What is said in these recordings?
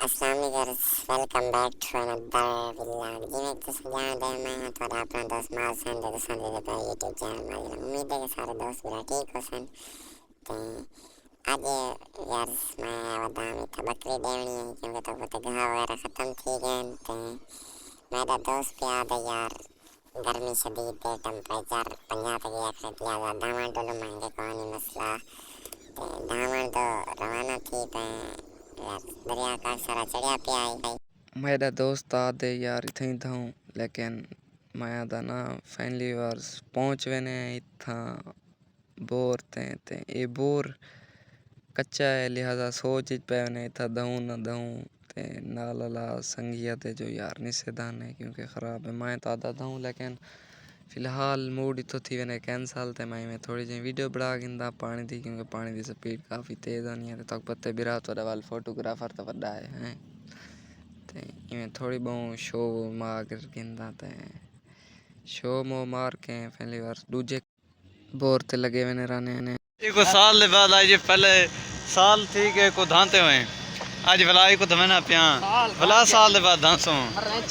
अस्सलाम वालेकुम, welcome back to another vlog. जिवें तुसीं जानदे मैं तुहाडा अपना दोस्त मासूम दे दे पे यूट्यूब चैनल नाल उम्मीद है कि सारे दोस्त मेरा ठीक हो सन। ते अज यार मैं वदां इत्थे बकरी देवनी है क्योंकि तो पता घाह वगैरह खत्म थी गए। ते मेरा दोस्त पे आ यार गर्मी शदीद है, टेम्परेचर 50 तक आखिर लिया दामन डोलू महंगे कौन मसला। ते दामन तो रवाना थी पे यार दरिया का सारा चढ़िया पे आई। मेरा दोस्त आदे यार इथे ही था लेकिन मैं आदा ना फाइनली वार पहुंच वेने इथा बोर ते ये बोर कच्चा है लिहाजा सोच पे ने इथा दऊं ना दऊं ते नाला संगिया ते जो यार निषेधान है क्योंकि ख़राब है मैं तो आदा दऊं लेकिन फिलहाल मूड इतो थी वेने कैंसल ते मैं थोड़ी जी वीडियो बना गिंदा पानी थी क्योंकि पानी की स्पीड काफ़ी तेज़ होनी है तो पत्ते बिरा तो वाल फोटोग्राफर तो बड़ा है ते इवें थोड़ी बहु शो मार गिंदा ते शो मो मार के पहली बार दूजे बोर ते लगे हुए रहने ने को साल बाद आज पहले साल थी के को धांते हुए आज भलाई को धमेना पिया भला साल बाद धांसो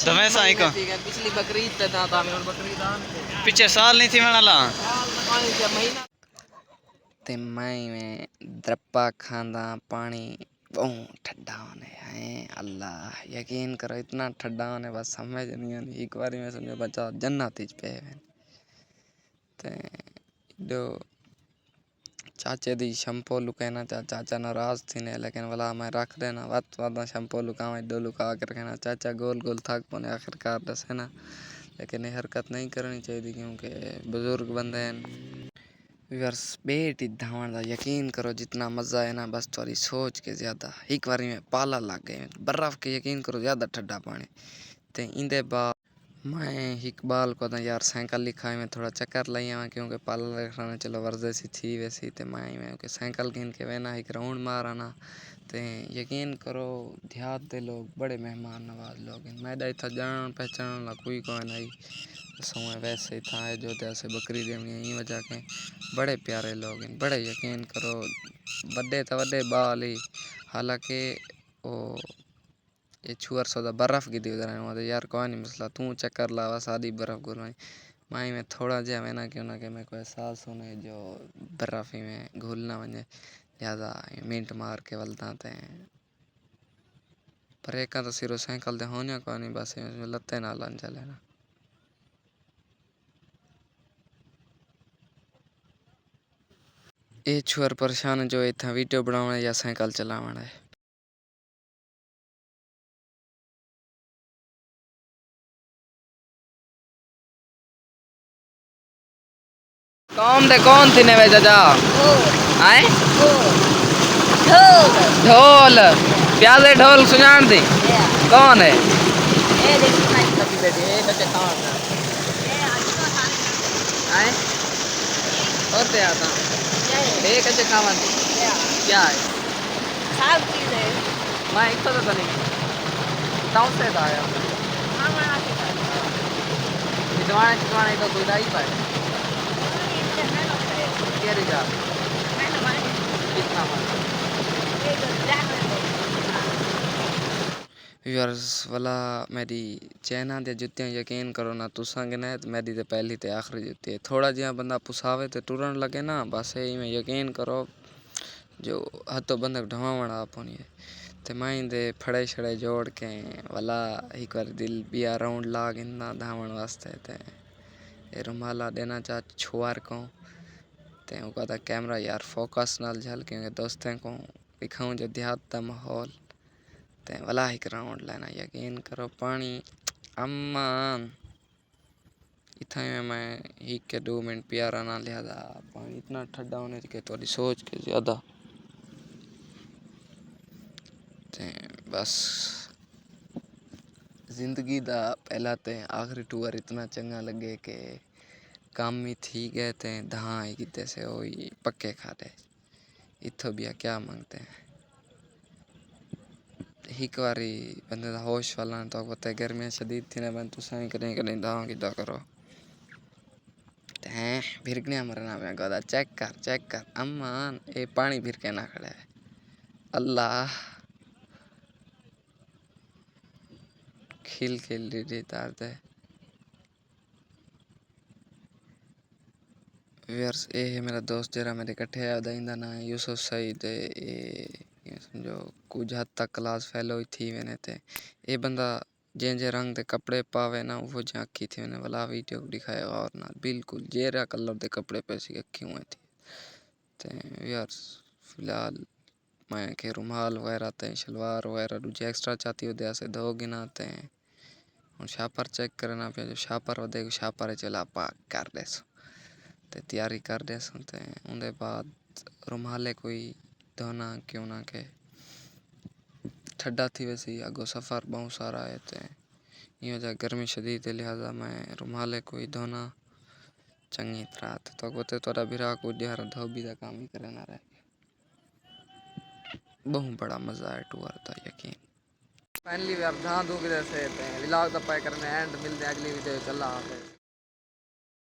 धमे साई को पिछली बकरीद पे था मैं और बकरीद पीछे साल नहीं थी मैंने ला ते मैं द्रप्पा खांदा पानी बहुत ठंडा होने है अल्लाह यकीन करो इतना ठंडा होने बस समझ नहीं आनी एक बार में समझो बच्चा जन्नत पे ते दो चाचे दी शैम्पू लुकाना चाचा नाराज थी ने लेकिन वाला मैं रख देना वादा शैम्पू लुकावा दो लुका कर कहना चाचा गोल गोल थक पने आखिरकार दसे ना लेकिन ये हरकत नहीं करनी चाहिए क्योंकि बुजुर्ग बंदे हैं। व्यूअर्स बेट धावन का यकीन करो जितना मज़ा है ना बस थोड़ी सोच के ज़्यादा एक बारी में पाला लग गए बर्फ़ के यकीन करो ज़्यादा ठंडा पानी ते इंदे बाद मैं इकबाल को यार साइकिल लिखा में थोड़ा चक्कर लाई आवा क्योंकि पाला रखना चलो वर्जसी थी वैसी ते मैं के साइकिल गिन के वेना एक राउंड मार आना ते यकीन करो देहात दे लोग बड़े मेहमान नवाज लोग हैं मैं इतना जान पहचान ला कोई नहीं समय वैसे ही था जो जैसे बकरी देवनी है वजह के बड़े प्यारे लोग हैं बड़े यकीन करो बड़े तो बड़े बाल ही हालांकि वो ये छुअर सौदा बर्फ़ गिरी उधर है यार कोई नहीं मसला तू चक्कर लावा शादी बर्फ़ घुलवाई माई में थोड़ा जहा मैं ना क्यों ना कि मैं कोई एहसास होने जो बर्फ़ में घुलना वजे ज़्यादा मिनट मार के वलता थे पर एक तो सिरो साइकिल दे होने को नहीं बस लत्ते ना लन चले ना ये छुअर परेशान जो इतना वीडियो बनाना या साइकिल चलावना है कौन थी ने वे चाचा आए ढोल प्याले ढोल सुजान थी कौन है आए और ते आता एक अच्छे खावन क्या है सब चीज़ है। मैं एक तो नहीं टाउन से था यार हाँ मैं आके कर चितवाने तो कोई लाई पाए क्या रिजा कितना व्यूअर्स वाला मेरी चैना दे जुत्तियां यकीन करो ना तुसा गिने मेरी तो पहली ते आखिरी जुत्ती है थोड़ा जिहा बंदा पुसावे तो टुरन लगे ना बस यही में यकीन करो जो हथों बंदक ढवावण आप होनी है ते मैं दे फड़े छड़े जोड़ के वाला एक बार दिल बिया राउंड ला गिंदा धावण वास्ते ते ये रुमाला देना चाह छुआर को ते कहता कैमरा यार फोकस नाल झल क्योंकि दोस्तों को दिखाऊं जो देहात का माहौल ते वाला एक राउंड लेना यकीन करो पानी अम्मान इतना में मैं एक के 2 मिनट प्यारा ना लिहाजा पानी इतना ठंडा होने के थोड़ी सोच के ज़्यादा ते बस जिंदगी दा पहला ते आखिरी टूर इतना चंगा लगे कि काम ही थी गए थे दहाँ ही किते से वही पक्के खाते इतो भी क्या मांगते हैं एक बारी बंदे दा होश वाला तो पता है गर्मियाँ शदीद थी ना बंद तुसा ही करें दहाँ किदा करो हैं भिरकने मरना मैं कहता चेक कर अम्मान ये पानी भिरके ना खड़ा है अल्लाह खिल खिल डी तारते व्यूअर्स। ये है मेरा दोस्त जरा मेरे कट्ठे आया इंदा ना है यूसुफ सईद। ये समझो कुछ हद तक क्लास फेलो ही थी मैंने ते ये बंदा जे रंग दे कपड़े पावे ना वो झांकी थी मैंने वाला वीडियो दिखाया और ना बिल्कुल जेरा कलर दे कपड़े पैसे के क्यों है थी ते व्यूअर्स। फिलहाल मैं के रुमाल वगैरह ते शलवार वगैरह दूसरे एक्स्ट्रा चाहती हो दे से धो गिनाते हैं और शापर चेक करना पे जो शापर वधे शापर चला पाक कर दे ते तैयारी कर दे ते उनके बाद रुमाले कोई धोना क्यों ना के ठंडा थी वैसे आगो सफ़र बहुत सारा है ते ये वजह गर्मी शदीद है लिहाजा मैं रुमाले कोई धोना चंगी तरह तो गोते तोरा बिरा को दिहार धोबी का काम ही करना रहे बहुत बड़ा मज़ा है टूर था यकीन। फाइनली यार जहाँ दूर जैसे व्लॉग द पाए करने एंड मिलते हैं अगली वीडियो चला।